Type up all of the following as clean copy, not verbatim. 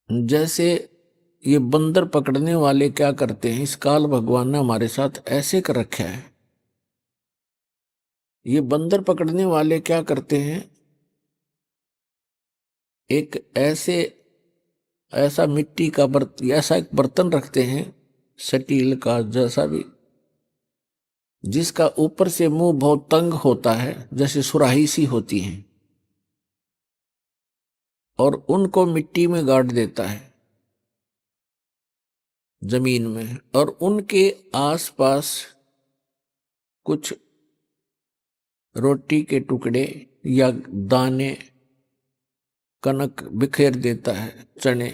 जैसे ये बंदर पकड़ने वाले क्या करते हैं, इस काल भगवान ने हमारे साथ ऐसे कर रखा है। ये बंदर पकड़ने वाले क्या करते हैं, एक ऐसा मिट्टी का ऐसा एक बर्तन रखते हैं, स्टील का जैसा भी, जिसका ऊपर से मुंह बहुत तंग होता है, जैसे सुराही सी होती है, और उनको मिट्टी में गाड़ देता है, जमीन में, और उनके आसपास कुछ रोटी के टुकड़े या दाने, कनक बिखेर देता है, चने,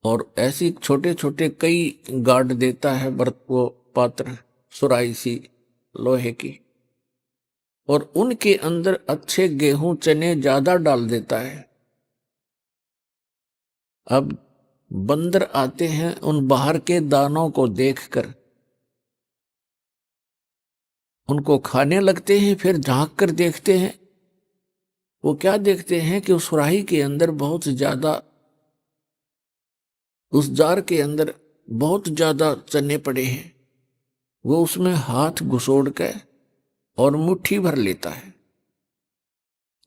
और ऐसी छोटे छोटे कई गाड़ देता है वो पात्र, सुराही सी लोहे की, और उनके अंदर अच्छे गेहूं चने ज्यादा डाल देता है। अब बंदर आते हैं, उन बाहर के दानों को देखकर उनको खाने लगते हैं, फिर झांक कर देखते हैं। वो क्या देखते हैं कि उस सुराही के अंदर बहुत ज्यादा, उस जार के अंदर बहुत ज्यादा चने पड़े हैं। वो उसमें हाथ घुसोड़ के और मुट्ठी भर लेता है,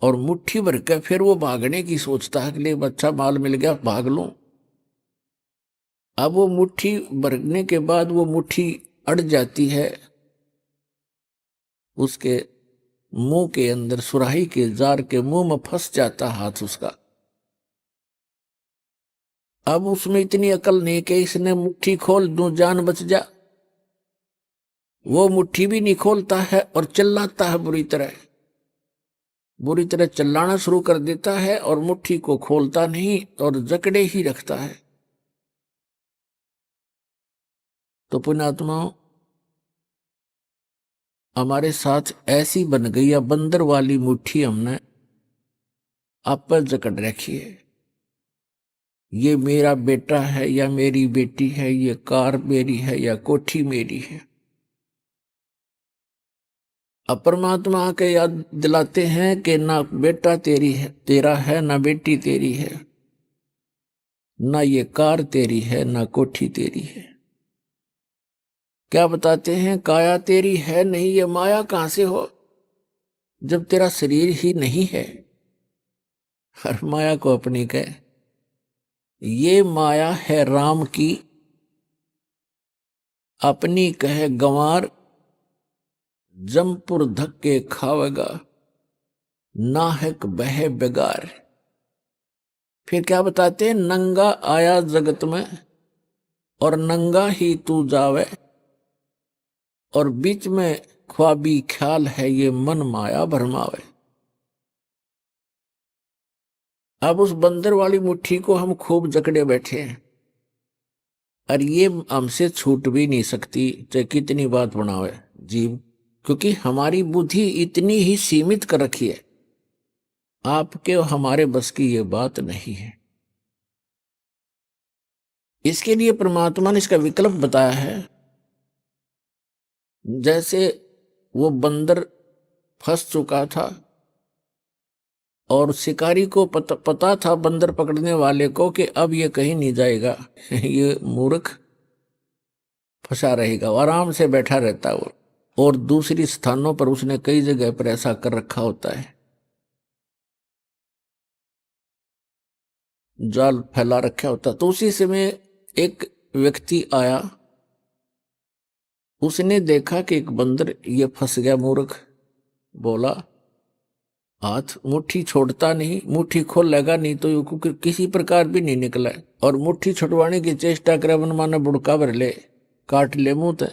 और मुट्ठी भर के फिर वो भागने की सोचता है कि ले अच्छा माल मिल गया, भाग लूं। अब वो मुट्ठी भरने के बाद वो मुट्ठी अड़ जाती है उसके मुंह के अंदर, सुराही के जार के मुंह में फंस जाता हाथ उसका। अब उसमें इतनी अकल नहीं कि इसने मुट्ठी खोल दूं, जान बच जा। वो मुट्ठी भी नहीं खोलता है और चिल्लाता है बुरी तरह चिल्लाना शुरू कर देता है, और मुट्ठी को खोलता नहीं और जकड़े ही रखता है। तो पुण्यात्माओं, हमारे साथ ऐसी बन गई या बंदर वाली मुट्ठी हमने आप पर जकड़ रखी है। ये मेरा बेटा है या मेरी बेटी है, ये कार मेरी है या कोठी मेरी है। अब परमात्मा आके याद दिलाते हैं कि ना बेटा तेरा है, ना बेटी तेरी है, ना ये कार तेरी है, ना कोठी तेरी है। क्या बताते हैं, काया तेरी है नहीं, ये माया कहां से हो, जब तेरा शरीर ही नहीं है। हर माया को अपनी कह, ये माया है राम की, अपनी कहे गंवार, जमपुर धक्के खावेगा, नाहक बहे बेगार। फिर क्या बताते हैं, नंगा आया जगत में और नंगा ही तू जावे, और बीच में ख्वाबी ख्याल है ये मन माया भरमावे। अब उस बंदर वाली मुट्ठी को हम खूब जकड़े बैठे हैं, और ये हमसे छूट भी नहीं सकती, चाहे कितनी बात बनावे जीव, क्योंकि हमारी बुद्धि इतनी ही सीमित कर रखी है। आपके और हमारे बस की ये बात नहीं है। इसके लिए परमात्मा ने इसका विकल्प बताया है। जैसे वो बंदर फंस चुका था, और शिकारी को पता था बंदर पकड़ने वाले को कि अब ये कहीं नहीं जाएगा, ये मूर्ख फंसा रहेगा, आराम से बैठा रहता है वो। और दूसरी स्थानों पर उसने कई जगह पर ऐसा कर रखा होता है, जाल फैला रखा होता। तो उसी समय एक व्यक्ति आया, उसने देखा कि एक बंदर ये फंस गया, मूर्ख, बोला हाथ मुट्ठी छोड़ता नहीं, मुट्ठी खोल लेगा नहीं तो ये किसी प्रकार भी नहीं निकला, और मुट्ठी छुड़वाने की चेष्टा करे, मन माने बुड़का भर ले, काट ले मुंह ते।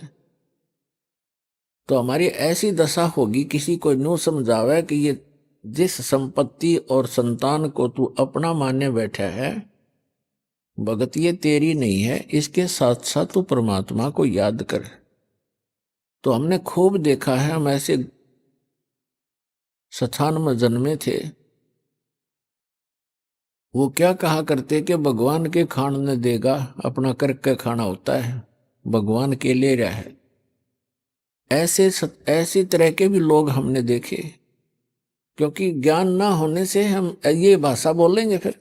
तो हमारी ऐसी दशा होगी, किसी को न्यू समझावे कि ये जिस संपत्ति और संतान को तू अपना मानने बैठा है, भगत ये तेरी नहीं है, इसके साथ साथ तू परमात्मा को याद कर। तो हमने खूब देखा है, हम ऐसे स्थान में जन्मे थे, वो क्या कहा करते कि भगवान के खान ने देगा, अपना करके खाना होता है, भगवान के ले रहा है। ऐसी तरह के भी लोग हमने देखे, क्योंकि ज्ञान ना होने से हम ये भाषा बोलेंगे फिर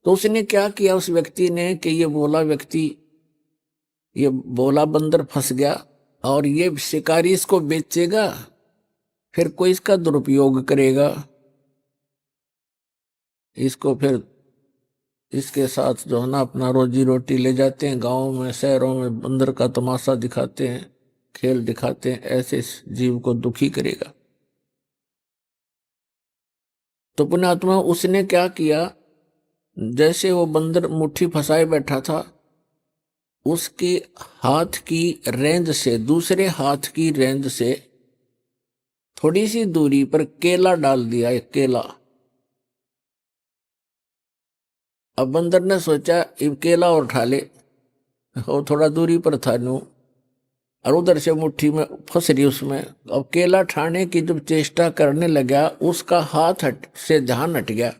तो उसने क्या किया उस व्यक्ति ने कि ये बोला बंदर फंस गया और ये शिकारी इसको बेचेगा, फिर कोई इसका दुरुपयोग करेगा, इसको फिर इसके साथ जो है ना अपना रोजी रोटी ले जाते हैं, गांवों में शहरों में बंदर का तमाशा दिखाते हैं, खेल दिखाते हैं, ऐसे इस जीव को दुखी करेगा। तो पुण्यात्मा उसने क्या किया, जैसे वो बंदर मुट्ठी फंसाए बैठा था, उसके हाथ की रेंज से, दूसरे हाथ की रेंज से थोड़ी सी दूरी पर केला डाल दिया, एक केला। अब बंदर ने सोचा ये केला और उठा ले, और थोड़ा दूरी पर था नू, और उधर से मुट्ठी में फंस रही उसमें। अब केला ठाने की जब चेष्टा करने लगा, उसका हाथ हट से ध्यान हट गया,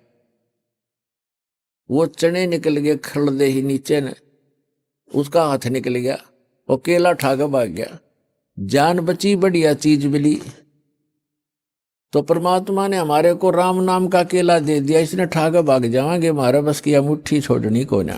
वो चने निकल गए खड़दे ही नीचे ने, उसका हाथ निकल गया और केला ठाकर भाग गया। जान बची, बढ़िया चीज मिली। तो परमात्मा ने हमारे को राम नाम का केला दे दिया, इसने ठाकर भाग जावांगे, हमारा बस किया मुट्ठी छोड़नी को ना।